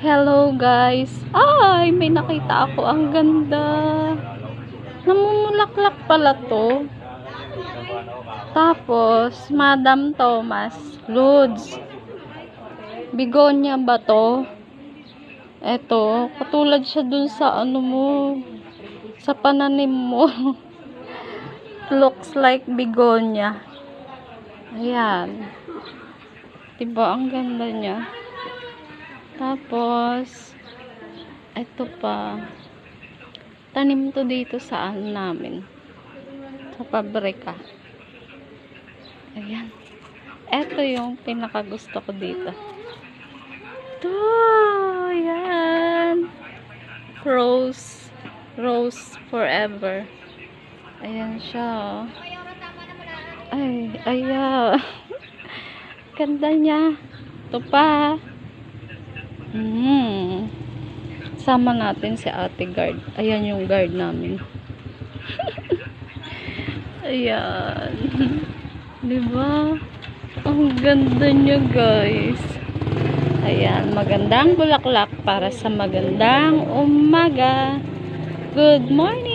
Hello guys. Ay, may nakita ako. Ang ganda. Namumulaklak pala to. Tapos, Madam Thomas Lourdes. Bigonya ba to? Eto, katulad siya dun sa ano mo. Sa pananim mo. Looks like bigonya. Ayan. Diba, ang ganda niya. Tapos, ito pa. Tanim to dito sa ano namin. Sa pabrika. Ayan. Ito yung pinakagusto ko dito. Ito. Ayan. Rose. Rose forever. Ayan siya. Ay, ayan. Ganda niya. Ito pa. Sama natin si ate guard. Ayan yung guard namin. Ayan. Diba? Ang ganda niya guys. Ayan. Magandang bulaklak para sa magandang umaga. Good morning.